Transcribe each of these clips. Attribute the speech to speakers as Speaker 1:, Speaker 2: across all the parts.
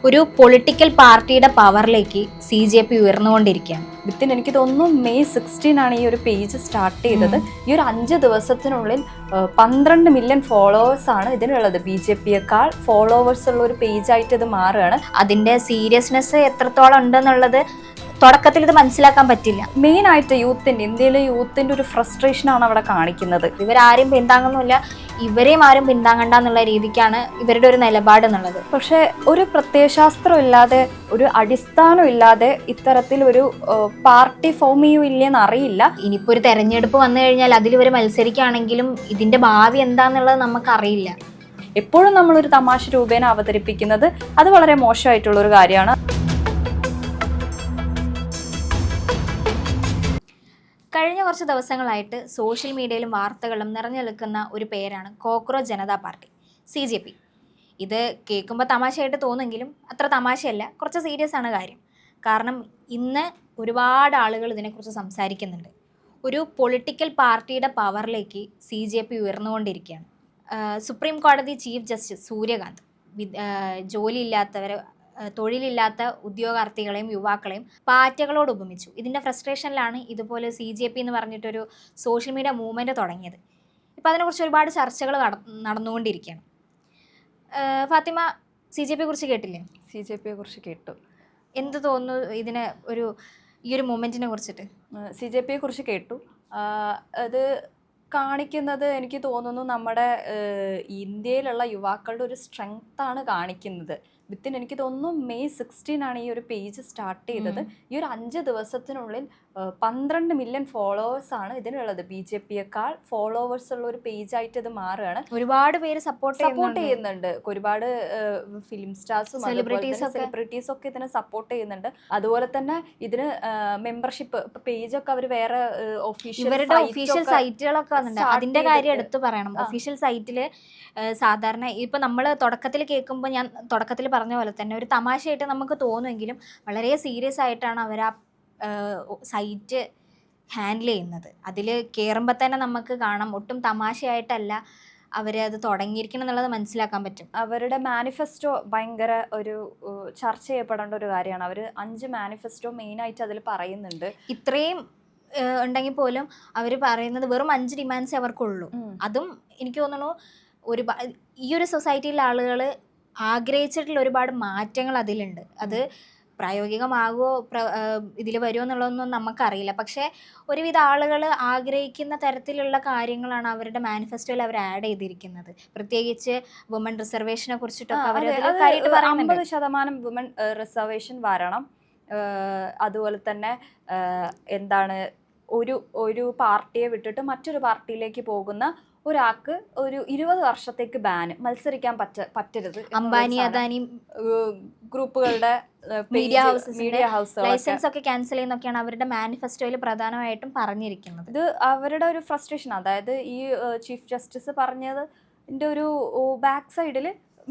Speaker 1: ഒരു പൊളിറ്റിക്കൽ പാർട്ടിയുടെ പവറിലേക്ക് CJP ഉയർന്നുകൊണ്ടിരിക്കുകയാണ്.
Speaker 2: എനിക്ക് തോന്നുന്നു May 16 ആണ് ഈ ഒരു പേജ് സ്റ്റാർട്ട് ചെയ്തത്. ഈ ഒരു 5 ദിവസത്തിനുള്ളിൽ 12 മില്യൺ ഫോളോവേഴ്സ് ആണ് ഇതിനുള്ളത്. BJP-യേക്കാൾ ഫോളോവേഴ്സ് ഉള്ള ഒരു പേജായിട്ട് ഇത് മാറുകയാണ്.
Speaker 1: അതിന്റെ സീരിയസ്നെസ് എത്രത്തോളം ഉണ്ടെന്നുള്ളത് തുടക്കത്തിൽ ഇത് മനസ്സിലാക്കാൻ പറ്റില്ല.
Speaker 2: മെയിൻ ആയിട്ട് ഇന്ത്യയിലെ യൂത്തിന്റെ ഒരു ഫ്രസ്ട്രേഷൻ ആണ് അവിടെ കാണിക്കുന്നത്.
Speaker 1: ഇവരാരും പിന്താങ്ങുന്നില്ല, ഇവരെയും ആരും പിന്താങ്ങണ്ട എന്നുള്ള രീതിക്കാണ് ഇവരുടെ ഒരു നിലപാട് എന്നുള്ളത്.
Speaker 2: പക്ഷെ ഒരു പ്രത്യയശാസ്ത്രം ഇല്ലാതെ, ഒരു അടിസ്ഥാനം ഇല്ലാതെ ഇത്തരത്തിൽ ഒരു പാർട്ടി ഫോം ചെയ്യൂല്ലെന്ന് അറിയില്ല.
Speaker 1: ഇനിയിപ്പോ ഒരു തെരഞ്ഞെടുപ്പ് വന്നു കഴിഞ്ഞാൽ അതിൽ ഇവർ മത്സരിക്കുകയാണെങ്കിലും ഇതിന്റെ ഭാവി എന്താന്നുള്ളത് നമുക്കറിയില്ല.
Speaker 2: എപ്പോഴും നമ്മളൊരു തമാശ രൂപേണ അവതരിപ്പിക്കുന്നത് അത് വളരെ മോശമായിട്ടുള്ള ഒരു കാര്യമാണ്.
Speaker 1: കഴിഞ്ഞ കുറച്ച് ദിവസങ്ങളായിട്ട് സോഷ്യൽ മീഡിയയിലും വാർത്തകളിലും നിറഞ്ഞു നിൽക്കുന്ന ഒരു പേരാണ് കോക്രോച്ച് ജനതാ പാർട്ടി, CJP. ഇത് കേൾക്കുമ്പോൾ തമാശയായിട്ട് തോന്നുമെങ്കിലും അത്ര തമാശയല്ല, കുറച്ച് സീരിയസ് ആണ് കാര്യം. കാരണം ഇന്ന് ഒരുപാട് ആളുകൾ ഇതിനെക്കുറിച്ച് സംസാരിക്കുന്നുണ്ട്. ഒരു പൊളിറ്റിക്കൽ പാർട്ടിയുടെ പവറിലേക്ക് CJP ഉയർന്നുകൊണ്ടിരിക്കുകയാണ്. സുപ്രീം കോടതി ചീഫ് ജസ്റ്റിസ് സൂര്യകാന്ത് തൊഴിലില്ലാത്ത ഉദ്യോഗാർത്ഥികളെയും യുവാക്കളെയും പാറ്റകളോട് ഉപമിച്ചു. ഇതിൻ്റെ ഫ്രസ്ട്രേഷനിലാണ് ഇതുപോലെ CJP എന്ന് പറഞ്ഞിട്ടൊരു സോഷ്യൽ മീഡിയ മൂവ്മെൻറ്റ് തുടങ്ങിയത്. ഇപ്പോൾ അതിനെക്കുറിച്ച് ഒരുപാട് ചർച്ചകൾ നടന്നുകൊണ്ടിരിക്കുകയാണ്. ഫാത്തിമ, CJP കുറിച്ച് കേട്ടില്ലേ?
Speaker 2: CJP-യെ കുറിച്ച് കേട്ടു.
Speaker 1: എന്ത് തോന്നുന്നു ഈ ഒരു മൂവ്മെൻറ്റിനെ കുറിച്ചിട്ട്?
Speaker 2: CJP-യെ കുറിച്ച് കേട്ടു. അത് കാണിക്കുന്നത് എനിക്ക് തോന്നുന്നു നമ്മുടെ ഇന്ത്യയിലുള്ള യുവാക്കളുടെ ഒരു സ്ട്രെങ്ത് ആണ് കാണിക്കുന്നത്. എനിക്ക് തോന്നുന്നു May 16 ആണ് ഈ ഒരു പേജ് സ്റ്റാർട്ട് ചെയ്തത്. ഈ ഒരു 5 ദിവസത്തിനുള്ളിൽ 12 മില്യൺ ഫോളോവേഴ്സ് ആണ് ഇതിനുള്ളത്. BJP-യേക്കാൾ ഫോളോവേഴ്സ് ഉള്ള ഒരു പേജായിട്ട് ഇത് മാറുകയാണ്.
Speaker 1: ഒരുപാട് പേര് സപ്പോർട്ട്
Speaker 2: ചെയ്യുന്നുണ്ട്. ഒരുപാട് ഫിലിം സ്റ്റാർസും സെലിബ്രിറ്റീസും ഒക്കെ ഇതിനെ സപ്പോർട്ട് ചെയ്യുന്നുണ്ട്. അതുപോലെ തന്നെ ഇതിന് മെമ്പർഷിപ്പ് പേജൊക്കെ അവർ വേറെ
Speaker 1: ഒഫീഷ്യൽ സൈറ്റുകളൊക്കെ വന്നിട്ടുണ്ട്. അതിന്റെ കാര്യം എടുത്തു പറയണം. ഒഫീഷ്യൽ സൈറ്റില് സാധാരണ ഇപ്പൊ നമ്മൾ തുടക്കത്തിൽ കേൾക്കുമ്പോൾ, ഞാൻ തുടക്കത്തിൽ പറഞ്ഞ പോലെ തന്നെ ഒരു തമാശയായിട്ട് നമുക്ക് തോന്നുമെങ്കിലും വളരെ സീരിയസ് ആയിട്ടാണ് അവർ ആ സൈറ്റ് ഹാൻഡിൽ ചെയ്യുന്നത്. അതിൽ കയറുമ്പോൾ തന്നെ നമുക്ക് കാണാം, ഒട്ടും തമാശയായിട്ടല്ല അവരത് തുടങ്ങിയിരിക്കണം എന്നുള്ളത് മനസ്സിലാക്കാൻ പറ്റും.
Speaker 2: അവരുടെ മാനിഫെസ്റ്റോ ഭയങ്കര ഒരു ചർച്ച ചെയ്യപ്പെടേണ്ട ഒരു കാര്യമാണ്. അവർ 5 മാനിഫെസ്റ്റോ മെയിനായിട്ട് അതിൽ പറയുന്നുണ്ട്.
Speaker 1: ഇത്രയും ഉണ്ടെങ്കിൽ പോലും അവർ പറയുന്നത് വെറും 5 ഡിമാൻഡ്സേ അവർക്കുള്ളൂ. അതും എനിക്ക് തോന്നുന്നു ഈ ഒരു സൊസൈറ്റിയിലെ ആളുകൾ ആഗ്രഹിച്ചിട്ടുള്ള ഒരുപാട് മാറ്റങ്ങൾ അതിലുണ്ട്. അത് പ്രായോഗികമാകുമോ ഇതിൽ വരുമോ എന്നുള്ളതൊന്നും നമുക്കറിയില്ല. പക്ഷേ ഒരുവിധ ആളുകൾ ആഗ്രഹിക്കുന്ന തരത്തിലുള്ള കാര്യങ്ങളാണ് അവരുടെ മാനിഫെസ്റ്റോയിൽ അവർ ആഡ് ചെയ്തിരിക്കുന്നത്. പ്രത്യേകിച്ച് വുമൺ റിസർവേഷനെ കുറിച്ചിട്ടൊക്കെ അവർ
Speaker 2: 50% വുമൺ റിസർവേഷൻ വരണം. അതുപോലെ തന്നെ ഒരു പാർട്ടിയെ വിട്ടിട്ട് മറ്റൊരു പാർട്ടിയിലേക്ക് പോകുന്ന ഒരാൾക്ക് ഒരു 20 വർഷത്തേക്ക് മത്സരിക്കാൻ പറ്റരുത്.
Speaker 1: അംബാനി, അദാനി
Speaker 2: ഗ്രൂപ്പുകളുടെ
Speaker 1: മീഡിയ ഹൗസ് ലൈസൻസ് ഒക്കെ ക്യാൻസൽ ചെയ്യുന്നൊക്കെയാണ് അവരുടെ മാനിഫെസ്റ്റോയിൽ പ്രധാനമായിട്ടും പറഞ്ഞിരിക്കുന്നത്.
Speaker 2: ഇത് അവരുടെ ഒരു ഫ്രസ്ട്രേഷൻ. അതായത് ഈ ചീഫ് ജസ്റ്റിസ് പറഞ്ഞതിൻ്റെ ഒരു ബാക്ക് സൈഡിൽ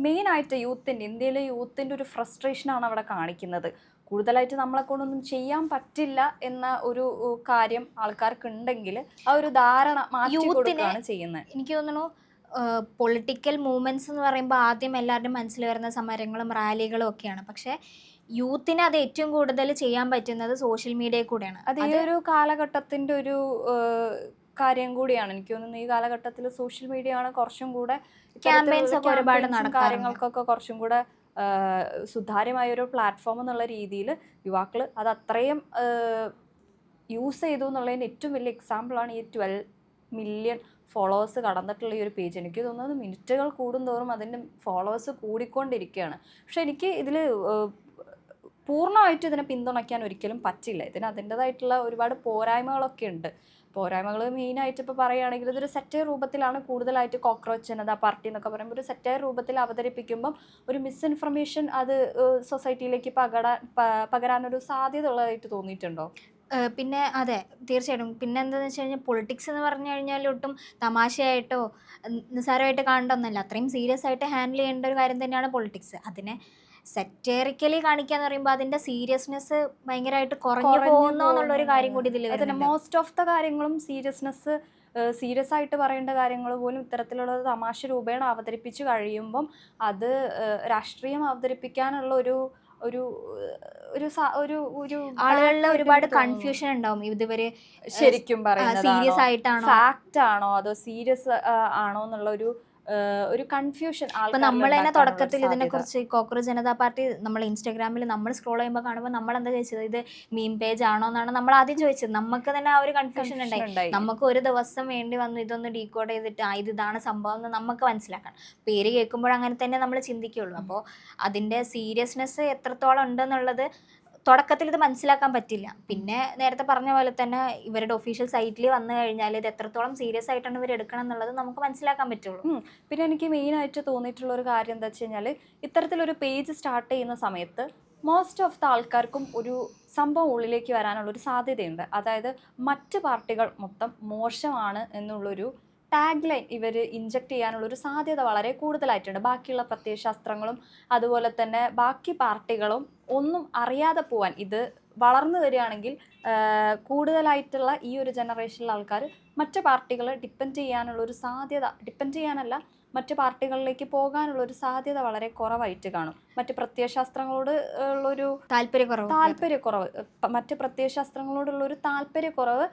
Speaker 2: മെയിനായിട്ട് ഇന്ത്യയിലെ യൂത്തിൻ്റെ ഒരു ഫ്രസ്ട്രേഷനാണ് അവിടെ കാണിക്കുന്നത്. കൂടുതലായിട്ട് നമ്മളെ കൊണ്ടൊന്നും ചെയ്യാൻ പറ്റില്ല എന്ന ഒരു കാര്യം ആൾക്കാർക്ക് ഉണ്ടെങ്കിൽ ആ ഒരു ധാരണ മാറ്റി കൊടുക്കുകയാണ് ചെയ്യുന്നത്.
Speaker 1: എനിക്ക് തോന്നുന്നു പൊളിറ്റിക്കൽ മൂവ്മെന്റ്സ് എന്ന് പറയുമ്പോൾ ആദ്യം എല്ലാവരുടെയും മനസ്സിൽ വരുന്ന സമരങ്ങളും റാലികളും ഒക്കെയാണ്. പക്ഷേ യൂത്തിന് അത് ഏറ്റവും കൂടുതൽ ചെയ്യാൻ പറ്റുന്നത് സോഷ്യൽ മീഡിയയിൽ കൂടെയാണ്.
Speaker 2: അത് ഈ ഒരു കാലഘട്ടത്തിൻ്റെ ഒരു കാര്യം കൂടിയാണ്. എനിക്ക് തോന്നുന്നു ഈ കാലഘട്ടത്തിൽ സോഷ്യൽ മീഡിയ ആണ് കുറച്ചും കൂടെ
Speaker 1: ക്യാമ്പയിൻസ് ഒക്കെ ഒരുപാട്
Speaker 2: കാര്യങ്ങൾക്കൊക്കെ കുറച്ചും കൂടെ സുതാര്യമായ ഒരു പ്ലാറ്റ്ഫോം എന്നുള്ള രീതിയിൽ യുവാക്കൾ അത് അത്രയും യൂസ് ചെയ്തു എന്നുള്ളതിന് ഏറ്റവും വലിയ എക്സാമ്പിളാണ് ഈ 12 മില്യൺ ഫോളോവേഴ്സ് കടന്നിട്ടുള്ള ഈ ഒരു പേജ്. എനിക്ക് തോന്നുന്നത് മിനിറ്റുകൾ കൂടുന്തോറും അതിൻ്റെ ഫോളോവേഴ്സ് കൂടിക്കൊണ്ടിരിക്കുകയാണ്. പക്ഷെ എനിക്ക് ഇതിൽ പൂർണ്ണമായിട്ട് ഇതിനെ പിന്തുണയ്ക്കാൻ ഒരിക്കലും പറ്റില്ല. ഇതിന് അതിൻ്റെതായിട്ടുള്ള ഒരുപാട് പോരായ്മകളൊക്കെ ഉണ്ട്. പോരായ്മകൾ മെയിനായിട്ട് ഇപ്പോൾ പറയുകയാണെങ്കിൽ ഇതൊരു സെറ്റയർ രൂപത്തിലാണ് കൂടുതലായിട്ട് കോക്രോച്ച് ജനതാ പാർട്ടി എന്നൊക്കെ പറയുമ്പോൾ ഒരു സെറ്റയർ രൂപത്തിൽ അവതരിപ്പിക്കുമ്പം ഒരു മിസ്ഇൻഫർമേഷൻ അത് സൊസൈറ്റിയിലേക്ക് പകരാനൊരു സാധ്യത ഉള്ളതായിട്ട് തോന്നിയിട്ടുണ്ടോ?
Speaker 1: പിന്നെ അതെ, തീർച്ചയായിട്ടും. പിന്നെ എന്താണെന്ന് വെച്ച് കഴിഞ്ഞാൽ പൊളിറ്റിക്സ് എന്ന് പറഞ്ഞു കഴിഞ്ഞാൽ ഒട്ടും തമാശയായിട്ടോ നിസ്സാരമായിട്ട് കാണേണ്ട ഒന്നല്ല. അത്രയും സീരിയസ് ആയിട്ട് ഹാൻഡിൽ ചെയ്യേണ്ട ഒരു കാര്യം തന്നെയാണ് പൊളിറ്റിക്സ്. അതിനെ സെറ്ററിക്കലി കാണിക്കാന്ന് പറയുമ്പോൾ അതിന്റെ സീരിയസ്നെസ് ഭയങ്കരമായിട്ട് കുറഞ്ഞു പോകുന്നു എന്നുള്ളൊരു കാര്യം കൂടി ഇതിൽ.
Speaker 2: മോസ്റ്റ് ഓഫ് ദ കാര്യങ്ങളും സീരിയസ്നെസ് സീരിയസ് ആയിട്ട് പറയേണ്ട കാര്യങ്ങൾ പോലും ഇത്തരത്തിലുള്ള തമാശ രൂപേണ അവതരിപ്പിച്ച് കഴിയുമ്പം അത് രാഷ്ട്രീയം അവതരിപ്പിക്കാനുള്ള ഒരു ഒരു ഒരു ഒരു
Speaker 1: ആളുകളിൽ ഒരുപാട് കൺഫ്യൂഷൻ ഉണ്ടാവും ഇതുവരെ
Speaker 2: ശരിക്കും പറയുന്നത്
Speaker 1: സീരിയസ് ആയിട്ടാണോ
Speaker 2: ഫാക്റ്റ് ആണോ അതോ സീരിയസ് ആണോ എന്നുള്ള ഒരു കൺഫ്യൂഷൻ
Speaker 1: ഇപ്പൊ നമ്മൾ തന്നെ തുടക്കത്തിൽ ഇതിനെ കുറിച്ച് കോക്രോച്ച് ജനതാ പാർട്ടി നമ്മൾ ഇൻസ്റ്റാഗ്രാമിൽ നമ്മൾ സ്ക്രോൾ ചെയ്യുമ്പോൾ കാണുമ്പോൾ നമ്മൾ എന്താ ചോദിച്ചത്, ഇത് മീം പേജ് ആണോ എന്നാണ് നമ്മൾ ആദ്യം ചോദിച്ചത്. നമുക്ക് തന്നെ ആ ഒരു കൺഫ്യൂഷൻ ഉണ്ടായി. നമുക്ക് ഒരു ദിവസം വേണ്ടി വന്നു ഇതൊന്ന് ഡീകോഡ് ചെയ്തിട്ട് ഇതാണ് സംഭവം എന്ന് നമുക്ക് മനസ്സിലാക്കണം. പേര് കേൾക്കുമ്പോൾ അങ്ങനെ തന്നെ നമ്മൾ ചിന്തിക്കുള്ളൂ. അപ്പോൾ അതിന്റെ സീരിയസ്നെസ് എത്രത്തോളം ഉണ്ടെന്നുള്ളത് തുടക്കത്തിൽ ഇത് മനസ്സിലാക്കാൻ പറ്റില്ല. പിന്നെ നേരത്തെ പറഞ്ഞ പോലെ തന്നെ ഇവരുടെ ഒഫീഷ്യൽ സൈറ്റിൽ വന്നു കഴിഞ്ഞാൽ ഇത് എത്രത്തോളം സീരിയസ് ആയിട്ടാണ് ഇവർ എടുക്കണം എന്നുള്ളത് നമുക്ക് മനസ്സിലാക്കാൻ പറ്റുള്ളൂ.
Speaker 2: പിന്നെ എനിക്ക് മെയിനായിട്ട് തോന്നിയിട്ടുള്ള ഒരു കാര്യം എന്താ വെച്ച് കഴിഞ്ഞാൽ, ഇത്തരത്തിലൊരു പേജ് സ്റ്റാർട്ട് ചെയ്യുന്ന സമയത്ത് മോസ്റ്റ് ഓഫ് ദ ആൾക്കാർക്കും ഒരു സംഭവം ഉള്ളിലേക്ക് വരാനുള്ളൊരു സാധ്യതയുണ്ട്. അതായത് മറ്റ് പാർട്ടികൾ മൊത്തം മോശമാണ് എന്നുള്ളൊരു ടാഗ് ലൈൻ ഇവർ ഇൻജക്റ്റ് ചെയ്യാനുള്ളൊരു സാധ്യത വളരെ കൂടുതലായിട്ടുണ്ട്. ബാക്കിയുള്ള പ്രത്യയശാസ്ത്രങ്ങളും അതുപോലെ തന്നെ ബാക്കി പാർട്ടികളും ഒന്നും അറിയാതെ പോവാൻ, ഇത് വളർന്നു വരികയാണെങ്കിൽ കൂടുതലായിട്ടുള്ള ഈ ഒരു ജനറേഷനിലെ ആൾക്കാർ മറ്റ് പാർട്ടികളെ ഡിപ്പെൻഡ് ചെയ്യാനുള്ളൊരു സാധ്യത, ഡിപ്പെൻഡ് ചെയ്യാനല്ല മറ്റ് പാർട്ടികളിലേക്ക് പോകാനുള്ളൊരു സാധ്യത വളരെ കുറവായിട്ട് കാണും. മറ്റ് പ്രത്യയശാസ്ത്രങ്ങളോട് ഉള്ളൊരു താല്പര്യക്കുറവ് മറ്റ് പ്രത്യയശാസ്ത്രങ്ങളോടുള്ളൊരു താല്പര്യക്കുറവ്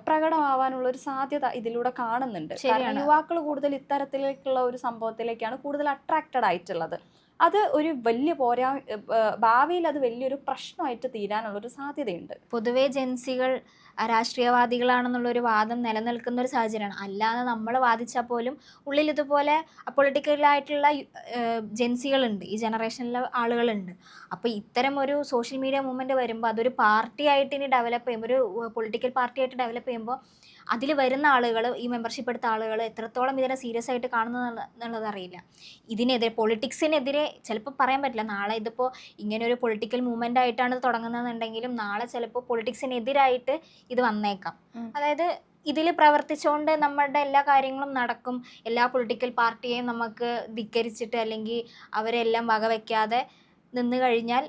Speaker 2: പ്രകടമാവാനുള്ളൊരു സാധ്യത ഇതിലൂടെ കാണുന്നുണ്ട്. കാരണം യുവാക്കൾ കൂടുതൽ ഇത്തരത്തിലേക്കുള്ള ഒരു സംഭവത്തിലേക്കാണ് കൂടുതൽ അട്രാക്റ്റഡ് ആയിട്ടുള്ളത്. അത് ഒരു വലിയ ഭാവിയിൽ അത് വലിയൊരു പ്രശ്നമായിട്ട് തീരാനുള്ളൊരു സാധ്യതയുണ്ട്.
Speaker 1: പൊതുവെ ജെൻസികൾ രാഷ്ട്രീയവാദികളാണെന്നുള്ളൊരു വാദം നിലനിൽക്കുന്ന ഒരു സാഹചര്യമാണ്. അല്ലാതെ നമ്മൾ വാദിച്ചാൽ പോലും ഉള്ളിൽ ഇതുപോലെ പൊളിറ്റിക്കലായിട്ടുള്ള ജെൻസികളുണ്ട്, ഈ ജനറേഷനിലെ ആളുകളുണ്ട്. അപ്പോൾ ഇത്തരം ഒരു സോഷ്യൽ മീഡിയ മൂവ്മെൻറ്റ് വരുമ്പോൾ അതൊരു പാർട്ടിയായിട്ട് ഇനി ഡെവലപ്പ് ചെയ്യുമ്പോൾ, ഒരു പൊളിറ്റിക്കൽ പാർട്ടിയായിട്ട് ഡെവലപ്പ് ചെയ്യുമ്പോൾ അതിൽ വരുന്ന ആളുകൾ, ഈ മെമ്പർഷിപ്പ് എടുത്ത ആളുകൾ എത്രത്തോളം ഇതിനെ സീരിയസ് ആയിട്ട് കാണുന്നത് എന്നുള്ളത് അറിയില്ല. ഇതിനെതിരെ, പൊളിറ്റിക്സിനെതിരെ ചിലപ്പോൾ പറയാൻ പറ്റില്ല. നാളെ ഇതിപ്പോൾ ഇങ്ങനെ ഒരു പൊളിറ്റിക്കൽ മൂവ്മെൻ്റ് ആയിട്ടാണ് തുടങ്ങുന്നതെന്നുണ്ടെങ്കിലും നാളെ ചിലപ്പോൾ പൊളിറ്റിക്സിനെതിരായിട്ട് ഇത് വന്നേക്കാം. അതായത് ഇതിൽ പ്രവർത്തിച്ചുകൊണ്ട് നമ്മുടെ എല്ലാ കാര്യങ്ങളും നടക്കും. എല്ലാ പൊളിറ്റിക്കൽ പാർട്ടിയെയും നമുക്ക് ധിക്കരിച്ചിട്ട് അല്ലെങ്കിൽ അവരെല്ലാം വകവയ്ക്കാതെ നിന്ന് കഴിഞ്ഞാൽ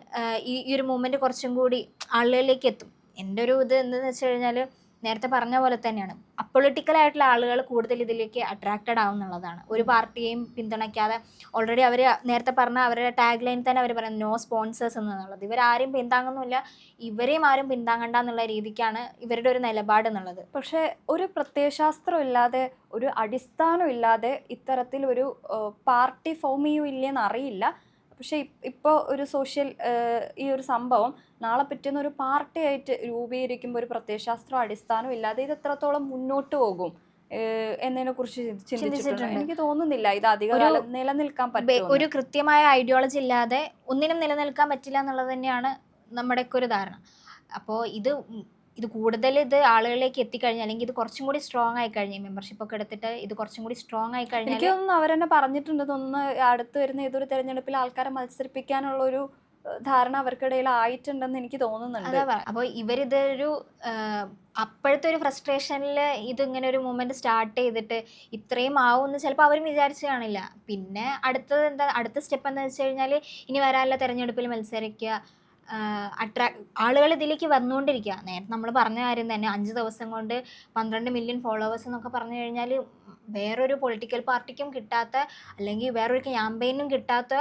Speaker 1: ഈ ഒരു മൂവ്മെൻറ്റ് കുറച്ചും കൂടി ആളുകളിലേക്ക് എത്തും. എൻ്റെ ഒരു ഇത് എന്താണെന്ന് വെച്ച് കഴിഞ്ഞാൽ നേരത്തെ പറഞ്ഞ പോലെ തന്നെയാണ്, അപ്പൊളിറ്റിക്കലായിട്ടുള്ള ആളുകൾ കൂടുതൽ ഇതിലേക്ക് അട്രാക്റ്റഡ് ആവും എന്നുള്ളതാണ്. ഒരു പാർട്ടിയെയും പിന്തുണയ്ക്കാതെ, ഓൾറെഡി അവർ നേരത്തെ പറഞ്ഞ അവരുടെ ടാഗ് ലൈൻ തന്നെ അവർ പറയുന്നത് നോ സ്പോൺസേഴ്സ് എന്നുള്ളത്. ഇവരാരും പിന്താങ്ങുന്നില്ല, ഇവരെയും ആരും പിന്താങ്ങണ്ട എന്നുള്ള രീതിക്കാണ് ഇവരുടെ ഒരു നിലപാട് എന്നുള്ളത്.
Speaker 2: പക്ഷേ ഒരു പ്രത്യയശാസ്ത്രം ഇല്ലാതെ, ഒരു അടിസ്ഥാനം ഇല്ലാതെ ഇത്തരത്തിൽ ഒരു പാർട്ടി ഫോം ചെയ്യില്ലെന്ന് അറിയില്ല. പക്ഷേ ഇപ്പോൾ ഒരു സോഷ്യൽ ഈ ഒരു സംഭവം നാളെ പറ്റുന്ന ഒരു പാർട്ടിയായിട്ട് രൂപീകരിക്കുമ്പോൾ ഒരു പ്രത്യയശാസ്ത്രം അടിസ്ഥാനം ഇല്ലാതെ ഇത് എത്രത്തോളം മുന്നോട്ട് പോകും എന്നതിനെ കുറിച്ച് ചിന്തിച്ചിട്ടുണ്ട്. എനിക്ക് തോന്നുന്നില്ല ഇത് അധികം നിലനിൽക്കാൻ പറ്റും.
Speaker 1: ഒരു കൃത്യമായ ഐഡിയോളജി ഇല്ലാതെ ഒന്നിനും നിലനിൽക്കാൻ പറ്റില്ല എന്നുള്ളത് തന്നെയാണ് നമ്മുടെയൊക്കെ ഒരു ധാരണ. അപ്പോൾ ഇത് കൂടുതൽ ഇത് ആളുകളിലേക്ക് എത്തിക്കഴിഞ്ഞാൽ, അല്ലെങ്കിൽ ഇത് കുറച്ചും കൂടി സ്ട്രോങ് ആയി കഴിഞ്ഞാൽ, മെമ്പർഷിപ്പ് ഒക്കെ എടുത്തിട്ട് ഇത് കുറച്ചും കൂടി സ്ട്രോങ് ആയി കഴിഞ്ഞാൽ,
Speaker 2: എനിക്കൊന്നും അവരെന്നെ പറഞ്ഞിട്ടുണ്ട്, ഒന്ന് അടുത്ത് വരുന്ന ഏതൊരു തെരഞ്ഞെടുപ്പിൽ ആൾക്കാരെ മത്സരിപ്പിക്കാനുള്ള ഒരു ധാരണ അവർക്കിടയിൽ ആയിട്ടുണ്ടെന്ന് എനിക്ക് തോന്നുന്നുണ്ട്.
Speaker 1: അപ്പോൾ ഇവരിതൊരു അപ്പോഴത്തെ ഒരു ഫ്രസ്ട്രേഷനിൽ ഇതിങ്ങനെ ഒരു മൂവ്മെന്റ് സ്റ്റാർട്ട് ചെയ്തിട്ട് ഇത്രയും ആവുമെന്ന് ചിലപ്പോൾ അവരും വിചാരിച്ചു കാണില്ല. പിന്നെ അടുത്ത സ്റ്റെപ്പ് എന്താ വെച്ച് കഴിഞ്ഞാൽ ഇനി വരാനുള്ള തെരഞ്ഞെടുപ്പിൽ മത്സരിക്കുക, ആളുകൾ ഇതിലേക്ക് വന്നുകൊണ്ടിരിക്കുക. നേരത്തെ നമ്മൾ പറഞ്ഞ കാര്യം തന്നെ, 5 ദിവസം കൊണ്ട് 12 മില്യൺ ഫോളോവേഴ്സ് എന്നൊക്കെ പറഞ്ഞു കഴിഞ്ഞാൽ വേറൊരു പൊളിറ്റിക്കൽ പാർട്ടിക്കും കിട്ടാത്ത, അല്ലെങ്കിൽ വേറൊരു ക്യാമ്പയിനും കിട്ടാത്ത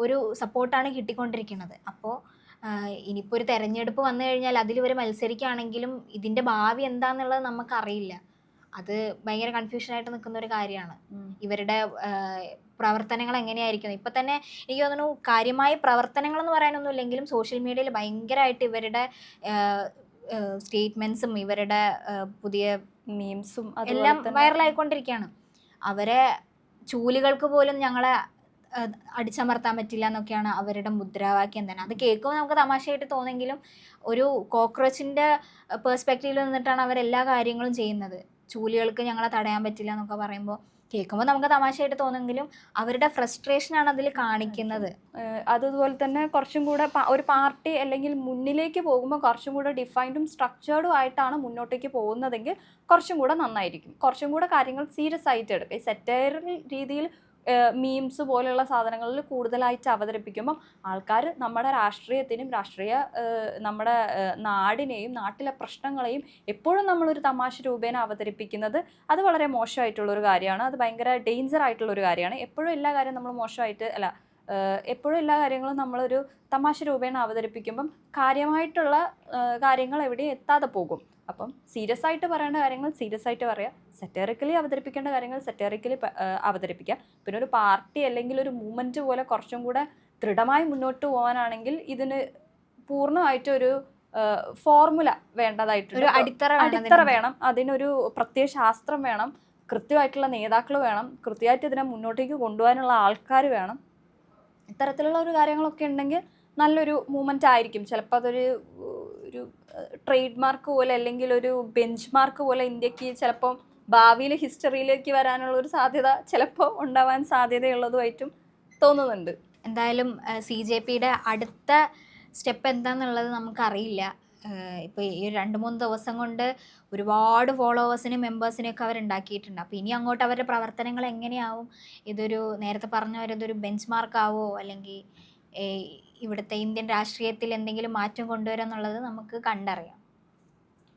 Speaker 1: ഒരു സപ്പോർട്ടാണ് കിട്ടിക്കൊണ്ടിരിക്കുന്നത്. അപ്പോൾ ഇനിയിപ്പോൾ ഒരു തെരഞ്ഞെടുപ്പ് വന്നു കഴിഞ്ഞാൽ അതിൽ ഇവർ മത്സരിക്കുകയാണെങ്കിലും ഇതിൻ്റെ ഭാവി എന്താണെന്നുള്ളത് നമുക്കറിയില്ല. അത് ഭയങ്കര കൺഫ്യൂഷനായിട്ട് നിൽക്കുന്ന ഒരു കാര്യമാണ്. ഇവരുടെ പ്രവർത്തനങ്ങൾ എങ്ങനെയായിരിക്കും. ഇപ്പം തന്നെ എനിക്ക് തോന്നുന്നു കാര്യമായ പ്രവർത്തനങ്ങൾ എന്ന് പറയാനൊന്നും ഇല്ലെങ്കിലും സോഷ്യൽ മീഡിയയിൽ ഭയങ്കരമായിട്ട് ഇവരുടെ സ്റ്റേറ്റ്മെൻറ്റ്സും ഇവരുടെ പുതിയ മീംസും എല്ലാം വൈറലായിക്കൊണ്ടിരിക്കുകയാണ്. അവരെ ചൂലുകൾക്ക് പോലും ഞങ്ങളെ അടിച്ചമർത്താൻ പറ്റില്ല എന്നൊക്കെയാണ് അവരുടെ മുദ്രാവാക്യം തന്നെ. അത് കേൾക്കുമ്പോൾ നമുക്ക് തമാശയായിട്ട് തോന്നെങ്കിലും ഒരു കോക്രോച്ചിൻ്റെ പേഴ്സ്പെക്റ്റീവിൽ നിന്നിട്ടാണ് അവരെല്ലാ കാര്യങ്ങളും ചെയ്യുന്നത്. ചൂലുകൾക്ക് ഞങ്ങളെ തടയാൻ പറ്റില്ല എന്നൊക്കെ പറയുമ്പോൾ കേൾക്കുമ്പോൾ നമുക്ക് തമാശയായിട്ട് തോന്നുമെങ്കിലും അവരുടെ ഫ്രസ്ട്രേഷനാണ് അതിൽ കാണിക്കുന്നത്.
Speaker 2: അതുപോലെ തന്നെ കുറച്ചും കൂടെ ഒരു പാർട്ടി അല്ലെങ്കിൽ മുന്നിലേക്ക് പോകുമ്പോൾ കുറച്ചും കൂടെ ഡിഫൈൻഡും സ്ട്രക്ചേർഡും ആയിട്ടാണ് മുന്നോട്ടേക്ക് പോകുന്നതെങ്കിൽ കുറച്ചും കൂടെ നന്നായിരിക്കും. കുറച്ചും കൂടെ കാര്യങ്ങൾ സീരിയസ് ആയിട്ട് എടുക്കുക. ഈ സെറ്റയർ രീതിയിൽ മീംസ് പോലെയുള്ള സാധനങ്ങളിൽ കൂടുതലായിട്ട് അവതരിപ്പിക്കുമ്പം ആൾക്കാർ നമ്മുടെ രാഷ്ട്രീയത്തിനും നമ്മുടെ നാടിനെയും നാട്ടിലെ പ്രശ്നങ്ങളെയും എപ്പോഴും നമ്മളൊരു തമാശ രൂപേണ അവതരിപ്പിക്കുന്നത് അത് വളരെ മോശമായിട്ടുള്ളൊരു കാര്യമാണ്. അത് ഭയങ്കര ഡേഞ്ചർ ആയിട്ടുള്ളൊരു കാര്യമാണ്. എപ്പോഴും എല്ലാ കാര്യവും നമ്മൾ മോശമായിട്ട് അല്ല, എപ്പോഴും എല്ലാ കാര്യങ്ങളും നമ്മളൊരു തമാശ രൂപേണ അവതരിപ്പിക്കുമ്പം കാര്യമായിട്ടുള്ള കാര്യങ്ങൾ എവിടെയും എത്താതെ പോകും. അപ്പം സീരിയസ് ആയിട്ട് പറയേണ്ട കാര്യങ്ങൾ സീരിയസ് ആയിട്ട് പറയുക, സെറ്ററിക്കലി അവതരിപ്പിക്കേണ്ട കാര്യങ്ങൾ സെറ്ററിക്കലി അവതരിപ്പിക്കുക. പിന്നെ ഒരു പാർട്ടി അല്ലെങ്കിൽ ഒരു മൂവ്മെൻറ്റ് പോലെ കുറച്ചും കൂടെ ദൃഢമായി മുന്നോട്ട് പോകാനാണെങ്കിൽ ഇതിന് പൂർണ്ണമായിട്ടൊരു ഫോർമുല വേണ്ടതായിട്ടുണ്ട്. അടിത്തറ വേണം, അതിനൊരു പ്രത്യയ ശാസ്ത്രം വേണം, കൃത്യമായിട്ടുള്ള നേതാക്കൾ വേണം, കൃത്യമായിട്ട് ഇതിനെ മുന്നോട്ടേക്ക് കൊണ്ടുപോകാനുള്ള ആൾക്കാർ വേണം. ഇത്തരത്തിലുള്ള ഒരു കാര്യങ്ങളൊക്കെ ഉണ്ടെങ്കിൽ നല്ലൊരു മൂവ്മെൻ്റ് ആയിരിക്കും. ചിലപ്പോൾ അതൊരു ട്രേഡ് മാർക്ക് പോലെ അല്ലെങ്കിൽ ഒരു ബെഞ്ച് മാർക്ക് പോലെ ഇന്ത്യക്ക് ചിലപ്പം ഭാവിയിൽ ഹിസ്റ്ററിയിലേക്ക് വരാനുള്ള ഒരു സാധ്യത ചിലപ്പോൾ ഉണ്ടാവാൻ സാധ്യതയുള്ളതുമായിട്ടും തോന്നുന്നുണ്ട്.
Speaker 1: എന്തായാലും CJPയുടെ അടുത്ത സ്റ്റെപ്പ് എന്താണെന്നുള്ളത് നമുക്കറിയില്ല. ഇപ്പോൾ ഈ 2-3 ദിവസം കൊണ്ട് ഒരുപാട് ഫോളോവേഴ്സിനും മെമ്പേഴ്സിനെയൊക്കെ അവരുണ്ടാക്കിയിട്ടുണ്ട്. അപ്പോൾ ഇനി അങ്ങോട്ട് അവരുടെ പ്രവർത്തനങ്ങൾ എങ്ങനെയാവും? ഇതൊരു നേരത്തെ പറഞ്ഞ പോലെ ഇതൊരു ബെഞ്ച് മാർക്കാവോ, അല്ലെങ്കിൽ ഇവിടുത്തെ ഇന്ത്യൻ രാഷ്ട്രീയത്തിൽ എന്തെങ്കിലും മാറ്റം കൊണ്ടുവരുമെന്നുള്ളത് നമുക്ക് കണ്ടറിയാം.